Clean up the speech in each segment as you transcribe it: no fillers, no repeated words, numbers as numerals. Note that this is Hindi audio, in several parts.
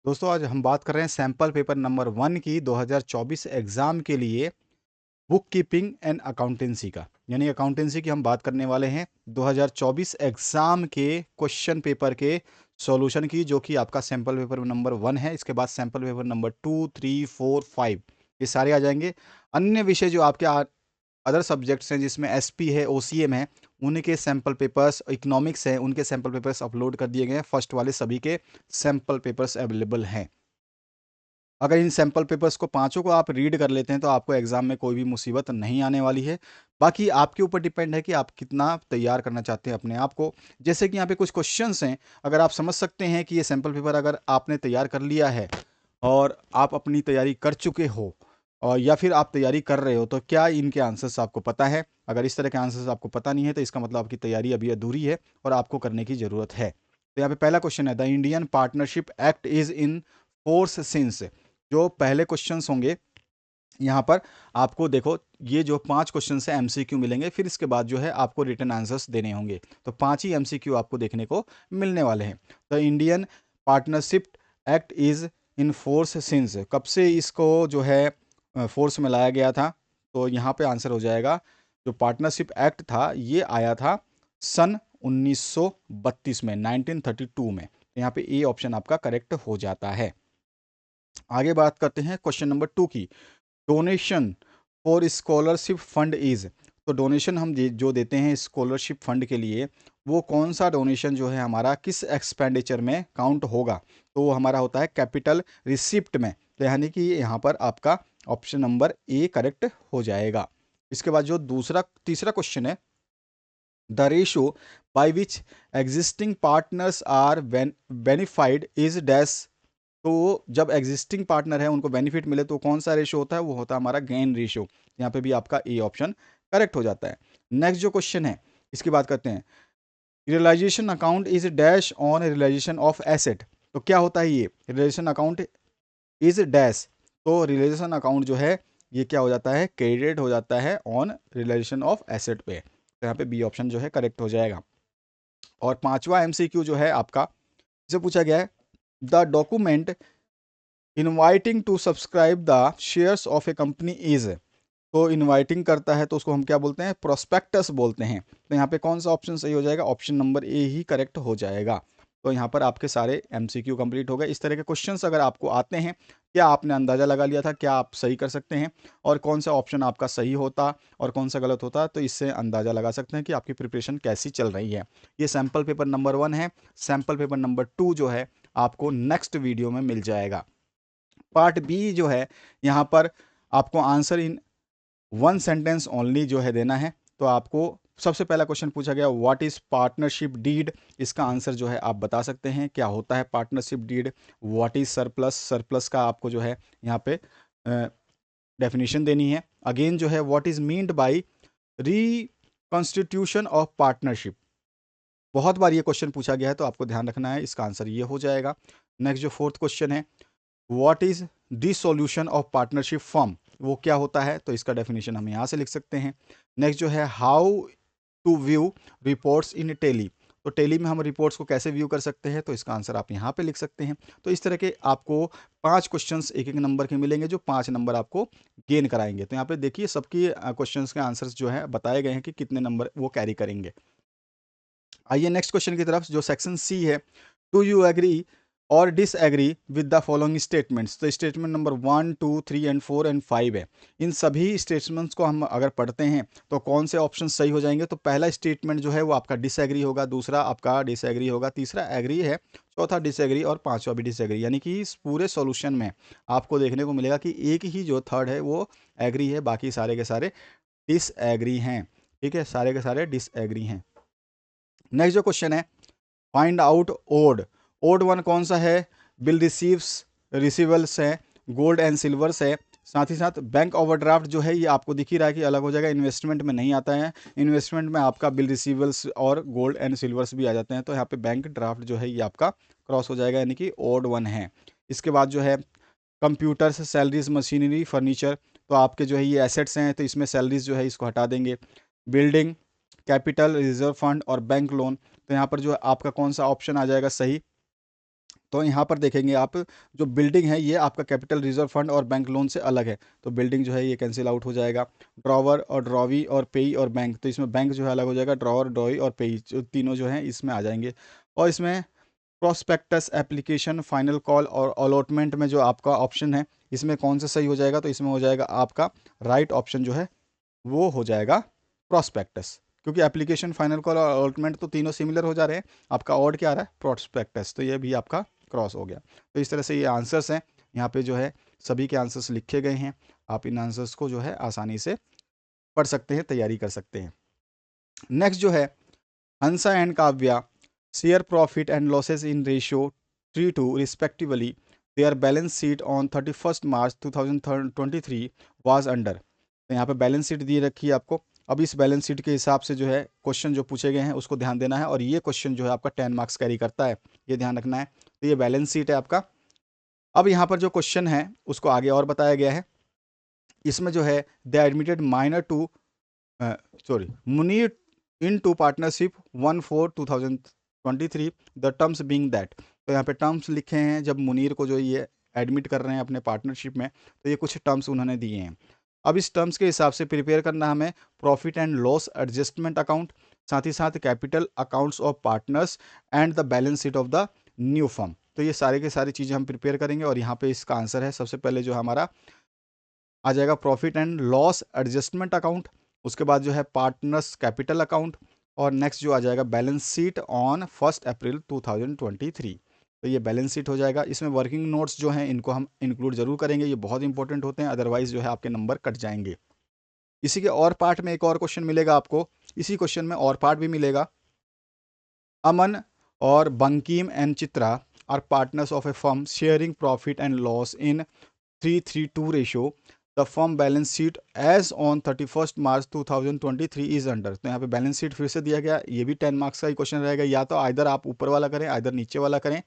दोस्तों आज हम बात कर रहे हैं सैंपल पेपर नंबर 1 की 2024 एग्ज़ाम के लिए बुक कीपिंग एंड अकाउंटेंसी का। यानी अकाउंटेंसी की हम बात करने वाले हैं 2024 एग्ज़ाम के क्वेश्चन पेपर के सॉल्यूशन की, जो कि आपका सैंपल पेपर नंबर 1 है। इसके बाद सैंपल पेपर नंबर 2, 3, 4, 5 ये सारे आ जाएंगे। अन्य विषय जो आपके अदर सब्जेक्ट्स हैं, जिसमें एसपी है, ओसीएम है, उनके सैंपल पेपर्स, इकोनॉमिक्स है, उनके सैंपल पेपर्स अपलोड कर दिए गए हैं। फर्स्ट वाले सभी के सैंपल पेपर्स अवेलेबल हैं। अगर इन सैंपल पेपर्स को पाँचों को आप रीड कर लेते हैं तो आपको एग्ज़ाम में कोई भी मुसीबत नहीं आने वाली है। बाकी आपके ऊपर डिपेंड है कि आप कितना तैयार करना चाहते हैं अपने आप को। जैसे कि यहाँ पे कुछ क्वेश्चंस हैं, अगर आप समझ सकते हैं कि ये सैंपल पेपर अगर आपने तैयार कर लिया है और आप अपनी तैयारी कर चुके हो, और या फिर आप तैयारी कर रहे हो, तो क्या इनके आंसर्स आपको पता है? अगर इस तरह के आंसर्स आपको पता नहीं है तो इसका मतलब आपकी तैयारी अभी अधूरी है और आपको करने की ज़रूरत है। तो यहाँ पे पहला क्वेश्चन है, the Indian partnership act is in force since. जो पहले क्वेश्चंस होंगे यहाँ पर, आपको देखो ये जो 5 क्वेश्चन से एमसीक्यू मिलेंगे, फिर इसके बाद जो है आपको रिटन आंसर्स देने होंगे। तो 5 ही एमसीक्यू आपको देखने को मिलने वाले हैं। तो Indian partnership act is in force since, कब से इसको जो है फोर्स में लाया गया था? तो यहाँ पे आंसर हो जाएगा, जो पार्टनरशिप एक्ट था ये आया था सन 1932 में, 1932 में। तो यहाँ पे ए ऑप्शन आपका करेक्ट हो जाता है। आगे बात करते हैं क्वेश्चन नंबर 2 की। Donation for scholarship fund is, तो डोनेशन हम जो देते हैं स्कॉलरशिप फंड के लिए, वो कौन सा डोनेशन जो है हमारा किस एक्सपेंडिचर में काउंट होगा? तो वो हमारा होता है कैपिटल रिसिप्ट में। तो यानी कि यहाँ पर आपका ऑप्शन नंबर ए करेक्ट हो जाएगा। इसके बाद जो तीसरा क्वेश्चन है, the ratio by which existing partners are benefited is dash. तो जब एग्जिस्टिंग पार्टनर है उनको बेनिफिट मिले तो कौन सा रेशो होता है? वो होता है हमारा गेन रेशो। यहाँ पे भी आपका ए ऑप्शन करेक्ट हो जाता है। नेक्स्ट जो क्वेश्चन है इसकी बात करते हैं, realisation account is dash on realisation of asset. तो क्या होता है ये रियलाइजेशन अकाउंट इज डैश? तो रियलाइजेशन अकाउंट जो है ये क्या हो जाता है? क्रेडिट हो जाता है ऑन रियलाइजेशन ऑफ एसेट पे। तो यहाँ पे बी ऑप्शन जो है करेक्ट हो जाएगा। और पांचवा एमसीक्यू जो है आपका, इसे पूछा गया है, the document inviting to subscribe the shares of a company is. तो इनवाइटिंग करता है तो उसको हम क्या बोलते हैं? प्रोस्पेक्टस बोलते हैं। तो यहाँ पे कौन सा ऑप्शन सही हो जाएगा? Option number A he correct हो जाएगा। तो यहाँ पर आपके सारे एमसीक्यू कंप्लीट हो गए। इस तरह के क्वेश्चंस अगर आपको आते हैं, क्या आपने अंदाज़ा लगा लिया था? क्या आप सही कर सकते हैं? और कौन सा ऑप्शन आपका सही होता और कौन सा गलत होता? तो इससे अंदाज़ा लगा सकते हैं कि आपकी प्रिपरेशन कैसी चल रही है। ये सैम्पल पेपर नंबर 1 है। सैम्पल पेपर नंबर 2 जो है आपको नेक्स्ट वीडियो में मिल जाएगा। पार्ट बी जो है, यहाँ पर आपको answer in one sentence only जो है देना है। तो आपको सबसे पहला क्वेश्चन पूछा गया, व्हाट इज पार्टनरशिप डीड। इसका आंसर जो है आप बता सकते हैं क्या होता है partnership deed. What is surplus, surplus का आपको जो है यहाँ पे डेफिनेशन देनी है। अगेन जो है, what is meant by reconstitution of partnership. बहुत बार ये क्वेश्चन पूछा गया है तो आपको ध्यान रखना है, इसका आंसर ये हो जाएगा। नेक्स्ट जो फोर्थ क्वेश्चन है, what is dissolution of partnership firm, वो क्या होता है? तो इसका डेफिनेशन हम यहाँ से लिख सकते हैं। नेक्स्ट जो है, how to view reports in Tally. तो टेली में हम रिपोर्ट्स को कैसे व्यू कर सकते हैं? तो इसका आंसर आप यहाँ पे लिख सकते हैं। तो इस तरह के आपको 5 क्वेश्चंस एक एक नंबर के मिलेंगे, जो 5 नंबर आपको गेन कराएंगे। तो यहाँ पे देखिए सबकी क्वेश्चंस के आंसर्स जो है बताए गए हैं कि कितने नंबर वो कैरी करेंगे। आइए नेक्स्ट क्वेश्चन की तरफ, जो सेक्शन सी है, डू यू एग्री और disagree with the following statements. तो स्टेटमेंट नंबर 1, 2, 3 एंड 4 एंड 5 है। इन सभी स्टेटमेंट्स को हम अगर पढ़ते हैं तो कौन से ऑप्शन सही हो जाएंगे? तो पहला स्टेटमेंट जो है वो आपका डिसएग्री होगा, दूसरा आपका डिसएग्री होगा, तीसरा एग्री है, चौथा डिसएग्री और पांचवा भी डिसएग्री। यानी कि इस पूरे सॉल्यूशन में आपको देखने को मिलेगा कि एक ही जो थर्ड है वो एग्री है, बाकी सारे के सारे डिसएग्री हैं। ठीक है, सारे के सारे डिसएग्री हैं। नेक्स्ट जो क्वेश्चन है, find out odd. Odd one कौन सा है? बिल रिसीव्स, रिसीवल्स है, गोल्ड एंड सिल्वर्स है, साथ ही साथ बैंक ओवरड्राफ्ट जो है ये आपको दिख ही रहा है कि अलग हो जाएगा, इन्वेस्टमेंट में नहीं आता है। इन्वेस्टमेंट में आपका बिल रिसीवल्स और गोल्ड एंड सिल्वर्स भी आ जाते हैं। तो यहाँ पे बैंक ड्राफ्ट जो है ये आपका क्रॉस हो जाएगा, यानी कि ओड वन है। इसके बाद जो है, कंप्यूटर्स, सैलरीज, मशीनरी, फर्नीचर, तो आपके जो है ये एसेट्स हैं, तो इसमें सैलरीज जो है इसको हटा देंगे। बिल्डिंग, कैपिटल, रिजर्व फंड और बैंक लोन, तो यहाँ पर जो है आपका कौन सा ऑप्शन आ जाएगा सही? तो यहाँ पर देखेंगे आप, जो बिल्डिंग है ये आपका कैपिटल रिजर्व फंड और बैंक लोन से अलग है, तो बिल्डिंग जो है ये कैंसिल आउट हो जाएगा। ड्रॉवर और ड्रॉवी और पेई और बैंक, तो इसमें बैंक जो है अलग हो जाएगा, ड्रॉवर ड्रॉवी और पेई जो तीनों जो हैं इसमें आ जाएंगे। और इसमें प्रोस्पेक्टस, एप्लीकेशन, फाइनल कॉल और अलॉटमेंट में जो आपका ऑप्शन है इसमें कौन सा सही हो जाएगा, तो इसमें हो जाएगा आपका राइट ऑप्शन जो है वो हो जाएगा प्रोस्पेक्टस, क्योंकि एप्लीकेशन, फाइनल कॉल और अलॉटमेंट तो तीनों सिमिलर हो जा रहे हैं, आपका ऑड क्या आ रहा है, प्रोस्पेक्टस, तो ये भी आपका क्रॉस हो गया। तो इस तरह से ये आंसर्स हैं, यहाँ पे जो है सभी के आंसर्स लिखे गए हैं, आप इन आंसर्स को जो है आसानी से पढ़ सकते हैं, तैयारी कर सकते हैं। नेक्स्ट जो है, Hansa and Kavya share profit and losses in ratio 3:2 respectively, their balance sheet on 31 March 2023 was under. तो यहाँ पे बैलेंस शीट दी रखी है आपको। अब इस बैलेंस शीट के हिसाब से जो है क्वेश्चन जो पूछे गए हैं उसको ध्यान देना है, और ये क्वेश्चन जो है आपका 10 मार्क्स कैरी करता है, ये ध्यान रखना है। तो ये बैलेंस शीट है आपका। अब यहाँ पर जो क्वेश्चन है उसको आगे और बताया गया है, इसमें जो है they admitted minor to Munir in to partnership 1/4/2023, the terms being that. तो यहाँ पे टर्म्स लिखे हैं, जब मुनीर को जो ये एडमिट कर रहे हैं अपने पार्टनरशिप में, तो ये कुछ टर्म्स उन्होंने दिए हैं। अब इस टर्म्स के हिसाब से प्रिपेयर करना हमें profit and loss adjustment account, साथ ही साथ capital accounts of partners and the balance sheet of the new firm. तो ये सारे के सारी चीज़ें हम प्रिपेयर करेंगे, और यहाँ पे इसका आंसर है सबसे पहले जो हमारा आ जाएगा profit and loss adjustment account, उसके बाद जो है पार्टनर्स कैपिटल अकाउंट, और नेक्स्ट जो आ जाएगा बैलेंस शीट ऑन 1 अप्रैल 2023। तो ये बैलेंस शीट हो जाएगा। इसमें वर्किंग नोट्स जो हैं इनको हम इंक्लूड जरूर करेंगे, ये बहुत इंपॉर्टेंट होते हैं, अदरवाइज जो है आपके नंबर कट जाएंगे। इसी के और पार्ट में एक और क्वेश्चन मिलेगा आपको, इसी क्वेश्चन में और पार्ट भी मिलेगा। अमन और Bankim and Chitra are partners of a firm sharing profit and loss in 3:3 ratio, the firm balance sheet as on 31 March 2023 is under. तो यहाँ पे बैलेंस शीट फिर से दिया गया, ये भी 10 मार्क्स का ही क्वेश्चन रहेगा, या तो आइदर आप ऊपर वाला करें आइदर नीचे वाला करें।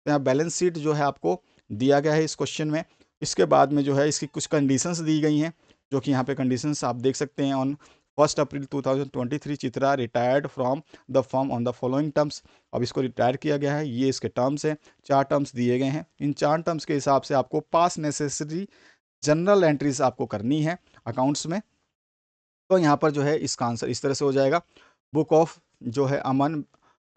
तो यहाँ बैलेंस शीट जो है आपको दिया गया है इस क्वेश्चन में। इसके बाद में जो है इसकी कुछ कंडीशंस दी गई हैं, जो कि यहाँ पे कंडीशंस आप देख सकते हैं। On 1 April 2023 Chitra retired from the firm on the following terms. अब इसको रिटायर किया गया है, ये इसके टर्म्स हैं, 4 टर्म्स दिए गए हैं। इन 4 टर्म्स के हिसाब से आपको पास नेसेसरी जनरल एंट्रीज आपको करनी है अकाउंट्स में। तो यहाँ पर जो है इसका आंसर इस तरह से हो जाएगा। बुक ऑफ जो है अमन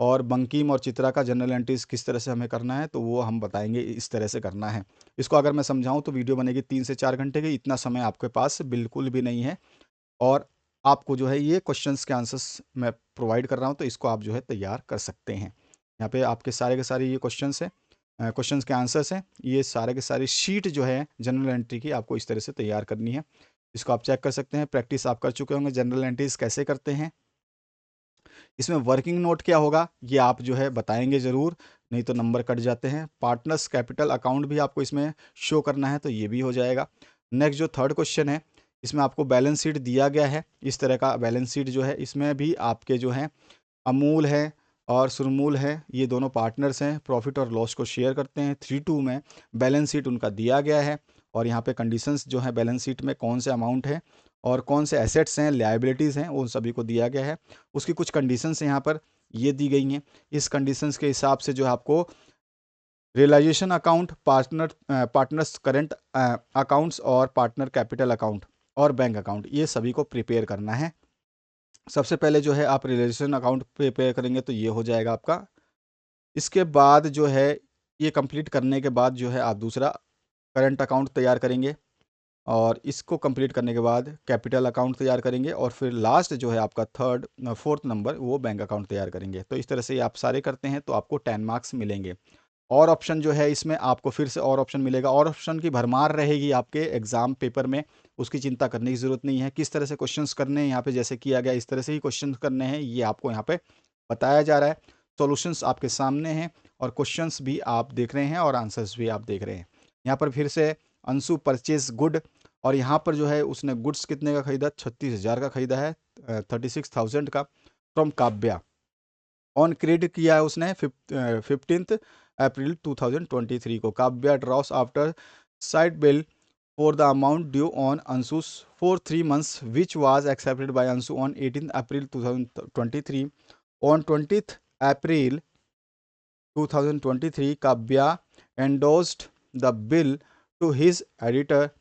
और बंकीम और चित्रा का जनरल एंट्रीज किस तरह से हमें करना है, तो वो हम बताएंगे इस तरह से करना है। इसको अगर मैं समझाऊं तो वीडियो बनेगी 3 से 4 घंटे की, इतना समय आपके पास बिल्कुल भी नहीं है, और आपको जो है ये क्वेश्चंस के आंसर्स मैं प्रोवाइड कर रहा हूँ, तो इसको आप जो है तैयार कर सकते हैं। यहाँ पे आपके सारे के सारे ये क्वेश्चंस हैं, क्वेश्चंस के आंसर्स हैं, ये सारे के सारी शीट जो है जनरल एंट्री की आपको इस तरह से तैयार करनी है। इसको आप चेक कर सकते हैं, प्रैक्टिस आप कर चुके होंगे जनरल एंट्रीज कैसे करते हैं। इसमें वर्किंग नोट क्या होगा ये आप जो है बताएंगे ज़रूर, नहीं तो नंबर कट जाते हैं। पार्टनर्स कैपिटल अकाउंट भी आपको इसमें शो करना है, तो ये भी हो जाएगा। नेक्स्ट जो थर्ड क्वेश्चन है, इसमें आपको बैलेंस शीट दिया गया है, इस तरह का बैलेंस शीट जो है इसमें भी आपके जो हैं अमूल है और सुरमूल है, ये दोनों पार्टनर्स हैं, प्रॉफिट और लॉस को शेयर करते हैं। 3:2 में बैलेंस शीट उनका दिया गया है, और यहाँ पे कंडीशंस जो है बैलेंस शीट में कौन से अमाउंट है और कौन से एसेट्स हैं, लायबिलिटीज़ हैं, उन सभी को दिया गया है। उसकी कुछ कंडीशंस यहाँ पर ये दी गई हैं। इस कंडीशंस के हिसाब से जो है आपको realisation account, partners current accounts और पार्टनर कैपिटल अकाउंट और बैंक अकाउंट, ये सभी को प्रिपेयर करना है। सबसे पहले जो है आप रियलाइजेशन अकाउंट प्रिपेयर करेंगे, तो ये हो जाएगा आपका। इसके बाद जो है ये कंप्लीट करने के बाद जो है आप दूसरा करंट अकाउंट तैयार करेंगे, और इसको कंप्लीट करने के बाद कैपिटल अकाउंट तैयार करेंगे, और फिर लास्ट जो है आपका फोर्थ नंबर वो बैंक अकाउंट तैयार करेंगे। तो इस तरह से आप सारे करते हैं तो आपको 10 मार्क्स मिलेंगे। और ऑप्शन जो है इसमें आपको फिर से और ऑप्शन मिलेगा, और ऑप्शन की भरमार रहेगी आपके एग्जाम पेपर में, उसकी चिंता करने की ज़रूरत नहीं है। किस तरह से क्वेश्चंस करने हैं यहाँ पे जैसे किया गया इस तरह से ही क्वेश्चंस करने हैं, ये आपको यहाँ पे बताया जा रहा है। सॉल्यूशंस आपके सामने हैं, और क्वेश्चंस भी आप देख रहे हैं और आंसर्स भी आप देख रहे हैं। यहाँ पर फिर से अंशु परचेज गुड, और यहाँ पर जो है उसने गुड्स कितने का खरीदा, 36,000 का खरीदा है, 36,000 का, फ्रॉम काव्या। ऑन क्रेडिट किया है उसने 15 अप्रैल 2023 को। Kavya draws after sight bill for the amount due on Anshu's for 3 months which was accepted by Anshu on 18 April 2023। On 20th April 2023, Kavya endorsed the bill to his editor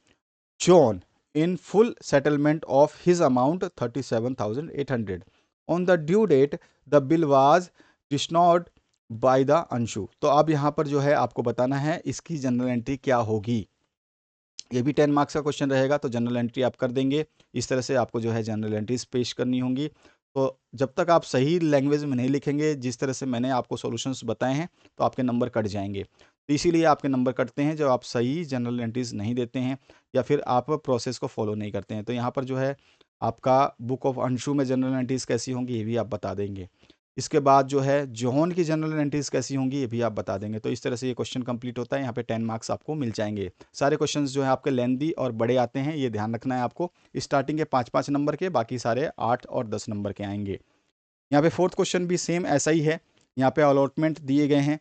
John in full settlement of his amount 37,800. On the due date, the bill was dishonored by the Anshu. तो अब यहाँ पर जो है आपको बताना है इसकी जनरल एंट्री क्या होगी। ये भी 10 मार्क्स का क्वेश्चन रहेगा, तो जनरल एंट्री आप कर देंगे। इस तरह से आपको जो है जनरल एंट्रीज पेश करनी होंगी। तो जब तक आप सही लैंग्वेज में नहीं लिखेंगे, जिस तरह से मैंने आपको सॉल्यूशंस बताए हैं, तो आपके नंबर कट जाएंगे। तो इसीलिए आपके नंबर कटते हैं जब आप सही जनरल एंट्रीज नहीं देते हैं या फिर आप प्रोसेस को फॉलो नहीं करते हैं। तो यहाँ पर जो है आपका बुक ऑफ अंशु में जनरल एंट्रीज कैसी होंगी ये भी आप बता देंगे। इसके बाद जो है जोहन की जनरल एंट्रीज कैसी होंगी ये भी आप बता देंगे। तो इस तरह से ये क्वेश्चन कंप्लीट होता है। यहाँ पे 10 मार्क्स आपको मिल जाएंगे। सारे क्वेश्चंस जो है आपके लेंदी और बड़े आते हैं, ये ध्यान रखना है आपको। स्टार्टिंग के 5-5 नंबर के, बाकी सारे 8 और 10 नंबर के आएंगे। यहाँ पे फोर्थ क्वेश्चन भी सेम ऐसा ही है। यहाँ पे अलॉटमेंट दिए गए हैं।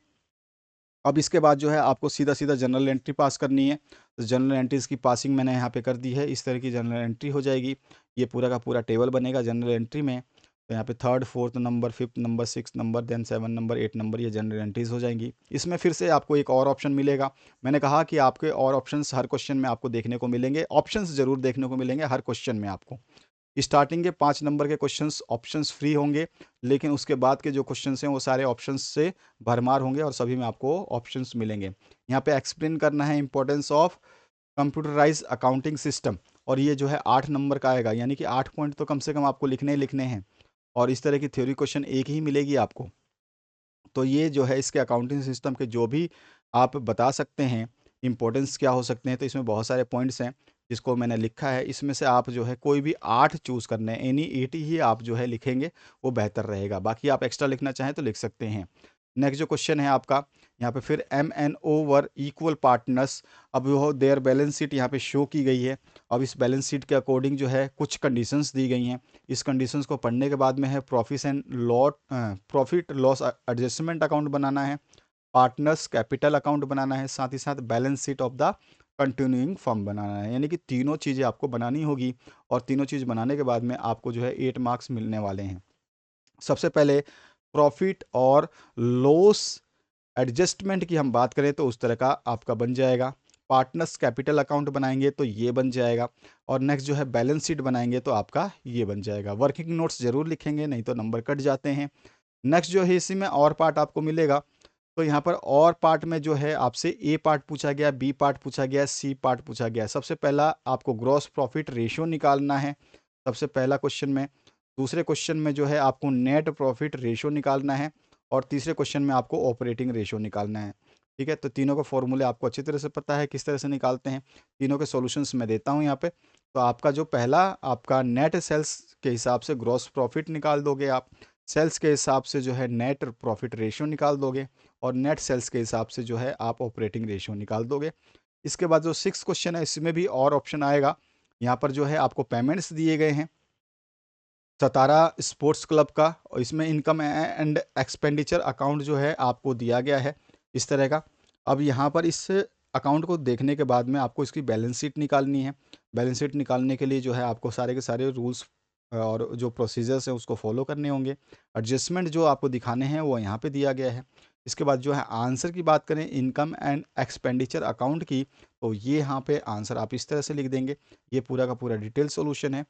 अब इसके बाद जो है आपको सीधा सीधा जनरल एंट्री पास करनी है। तो जनरल एंट्रीज की पासिंग मैंने यहाँ पे कर दी है। इस तरह की जनरल एंट्री हो जाएगी। ये पूरा का पूरा टेबल बनेगा जनरल एंट्री में। तो यहाँ पे 3rd 4th number, 5th number, 6th number, then 7 number, 8 number, ये जनरल एंट्रीज हो जाएंगी। इसमें फिर से आपको एक और ऑप्शन मिलेगा। मैंने कहा कि आपके और ऑप्शंस हर क्वेश्चन में आपको देखने को मिलेंगे। ऑप्शंस जरूर देखने को मिलेंगे हर क्वेश्चन में आपको। स्टार्टिंग के 5 नंबर के क्वेश्चंस ऑप्शंस फ्री होंगे, लेकिन उसके बाद के जो क्वेश्चंस हैं वो सारे ऑप्शंस से भरमार होंगे और सभी में आपको ऑप्शंस मिलेंगे। यहाँ पे एक्सप्लेन करना है importance of computerise accounting system, और ये जो है 8 नंबर का आएगा, यानी कि 8 पॉइंट तो कम से कम आपको लिखने ही लिखने हैं। और इस तरह की थ्योरी क्वेश्चन एक ही मिलेगी आपको। तो ये जो है इसके अकाउंटिंग सिस्टम के जो भी आप बता सकते हैं इंपॉर्टेंस क्या हो सकते हैं, तो इसमें बहुत सारे पॉइंट्स हैं जिसको मैंने लिखा है। इसमें से आप जो है कोई भी 8 चूज़ करने हैं, एनी 8 ही आप जो है लिखेंगे वो बेहतर रहेगा। बाकी आप एक्स्ट्रा लिखना चाहें तो लिख सकते हैं। नेक्स्ट जो क्वेश्चन है आपका, यहाँ पे फिर MNO वर इक्वल पार्टनर्स। अब वो देयर बैलेंस शीट यहाँ पे शो की गई है। अब इस बैलेंस शीट के अकॉर्डिंग जो है कुछ कंडीशंस दी गई हैं। इस कंडीशंस को पढ़ने के बाद में है प्रॉफिट लॉस एडजस्टमेंट अकाउंट बनाना है, पार्टनर्स कैपिटल अकाउंट बनाना है, साथ ही साथ balance sheet of the continuing firm बनाना है। यानी कि तीनों चीज़ें आपको बनानी होगी, और तीनों चीज़ बनाने के बाद में आपको जो है 8 मार्क्स मिलने वाले हैं। सबसे पहले प्रॉफिट और लॉस एडजस्टमेंट की हम बात करें तो उस तरह का आपका बन जाएगा। पार्टनर्स कैपिटल अकाउंट बनाएंगे तो ये बन जाएगा। और नेक्स्ट जो है बैलेंस शीट बनाएंगे तो आपका ये बन जाएगा। वर्किंग नोट्स जरूर लिखेंगे, नहीं तो नंबर कट जाते हैं। नेक्स्ट जो है इसी में और पार्ट आपको मिलेगा। तो यहाँ पर और पार्ट में जो है आपसे ए पार्ट पूछा गया, बी पार्ट पूछा गया, सी पार्ट पूछा गया। सबसे पहला आपको ग्रॉस प्रॉफिट रेशियो निकालना है, सबसे पहला क्वेश्चन में। दूसरे क्वेश्चन में जो है आपको नेट प्रॉफिट रेशियो निकालना है, और तीसरे क्वेश्चन में आपको ऑपरेटिंग रेशियो निकालना है। ठीक है, तो तीनों के फॉर्मूले आपको अच्छी तरह से पता है किस तरह से निकालते हैं। तीनों के सॉल्यूशंस मैं देता हूँ यहाँ पे। तो आपका जो पहला आपका नेट सेल्स के हिसाब से ग्रॉस प्रॉफिट निकाल दोगे आप, सेल्स के हिसाब से जो है नेट प्रॉफिट रेशियो निकाल दोगे, और नेट सेल्स के हिसाब से जो है आप ऑपरेटिंग रेशियो निकाल दोगे। इसके बाद जो 6th क्वेश्चन है इसमें भी और ऑप्शन आएगा। यहाँ पर जो है आपको पेमेंट्स दिए गए हैं सतारा स्पोर्ट्स क्लब का, और इसमें इनकम एंड एक्सपेंडिचर अकाउंट जो है आपको दिया गया है इस तरह का। अब यहाँ पर इस अकाउंट को देखने के बाद में आपको इसकी बैलेंस शीट निकालनी है। बैलेंस शीट निकालने के लिए जो है आपको सारे के सारे रूल्स और जो प्रोसीजर्स हैं उसको फॉलो करने होंगे। एडजस्टमेंट जो आपको दिखाने हैं वो यहाँ पे दिया गया है। इसके बाद जो है आंसर की बात करें इनकम एंड एक्सपेंडिचर अकाउंट की, तो ये यहाँ पे आंसर आप इस तरह से लिख देंगे। ये पूरा का पूरा डिटेल सोल्यूशन है,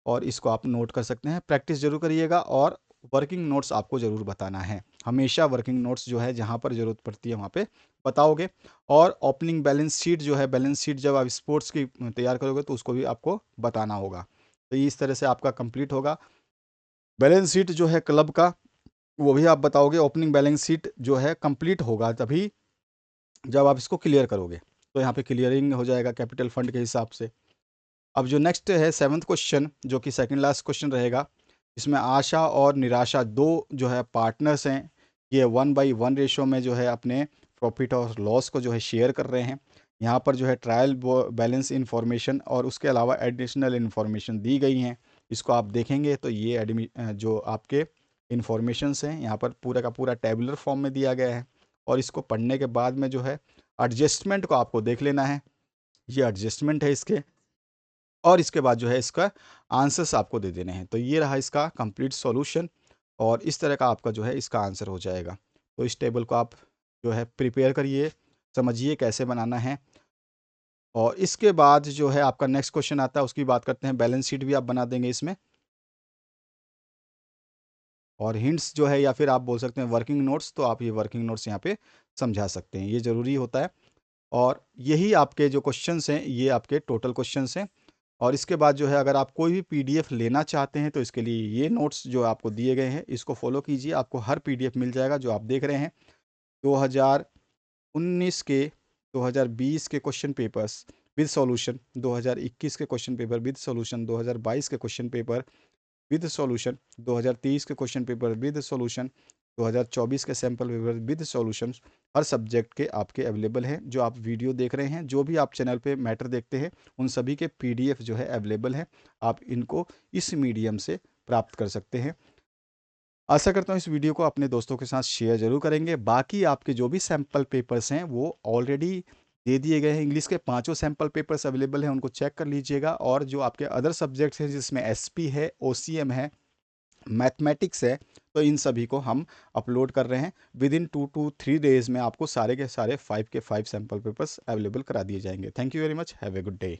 और इसको आप नोट कर सकते हैं। प्रैक्टिस जरूर करिएगा, और वर्किंग नोट्स आपको ज़रूर बताना है। हमेशा वर्किंग नोट्स जो है जहाँ पर ज़रूरत पड़ती है वहाँ पे बताओगे। और ओपनिंग बैलेंस शीट जो है, बैलेंस शीट जब आप स्पोर्ट्स की तैयार करोगे तो उसको भी आपको बताना होगा। तो इस तरह से आपका कंप्लीट होगा। बैलेंस शीट जो है क्लब का वो भी आप बताओगे। ओपनिंग बैलेंस शीट जो है कंप्लीट होगा तभी जब आप इसको क्लियर करोगे। तो यहाँ पे क्लियरिंग हो जाएगा कैपिटल फंड के हिसाब से। अब जो नेक्स्ट है 7th क्वेश्चन, जो कि सेकंड लास्ट क्वेश्चन रहेगा। इसमें आशा और निराशा दो जो है पार्टनर्स हैं। ये 1/1 रेशो में जो है अपने प्रॉफिट और लॉस को जो है शेयर कर रहे हैं। यहाँ पर जो है ट्रायल बैलेंस इन्फॉर्मेशन और उसके अलावा एडिशनल इन्फॉर्मेशन दी गई हैं। इसको आप देखेंगे तो ये जो आपके इन्फॉर्मेशंस हैं यहाँ पर पूरा का पूरा टेबुलर फॉर्म में दिया गया है। और इसको पढ़ने के बाद में जो है एडजस्टमेंट को आपको देख लेना है। ये एडजस्टमेंट है इसके, और इसके बाद जो है इसका आंसर्स आपको दे देने हैं। तो ये रहा इसका कंप्लीट सॉल्यूशन, और इस तरह का आपका जो है इसका आंसर हो जाएगा। तो इस टेबल को आप जो है प्रिपेयर करिए, समझिए कैसे बनाना है। और इसके बाद जो है आपका नेक्स्ट क्वेश्चन आता है, उसकी बात करते हैं। बैलेंस शीट भी आप बना देंगे इसमें, और हिंट्स जो है या फिर आप बोल सकते हैं वर्किंग नोट्स, तो आप ये वर्किंग नोट्स यहाँ पे समझा सकते हैं, ये ज़रूरी होता है। और यही आपके जो क्वेश्चंस हैं ये आपके टोटल क्वेश्चंस हैं। और इसके बाद जो है अगर आप कोई भी पीडीएफ लेना चाहते हैं तो इसके लिए ये नोट्स जो आपको दिए गए हैं इसको फॉलो कीजिए, आपको हर पीडीएफ मिल जाएगा। जो आप देख रहे हैं 2019 के 2020 के क्वेश्चन पेपर्स विद सॉल्यूशन, 2021 के क्वेश्चन पेपर विद सॉल्यूशन, 2022 के क्वेश्चन पेपर विद सॉल्यूशन, 2023 के क्वेश्चन पेपर विद सॉल्यूशन, 2024 के sample paper with solutions her subject के आपके अवेलेबल हैं। जो आप वीडियो देख रहे हैं, जो भी आप चैनल पे मैटर देखते हैं, उन सभी के पीडीएफ जो है अवेलेबल हैं। आप इनको इस मीडियम से प्राप्त कर सकते हैं। आशा करता हूँ इस वीडियो को अपने दोस्तों के साथ शेयर ज़रूर करेंगे। बाकी आपके जो भी सैम्पल पेपर्स हैं वो ऑलरेडी दे दिए गए हैं। इंग्लिश के 5 सैम्पल पेपर्स अवेलेबल हैं, उनको चेक कर लीजिएगा। और जो आपके अदर सब्जेक्ट्स हैं जिसमें एसपी है, ओसीएम है, मैथमेटिक्स है, तो इन सभी को हम अपलोड कर रहे हैं। विद इन 2 to 3 डेज़ में आपको सारे के सारे 5 के 5 सैम्पल पेपर्स अवेलेबल करा दिए जाएंगे। Thank you very much, have a good day.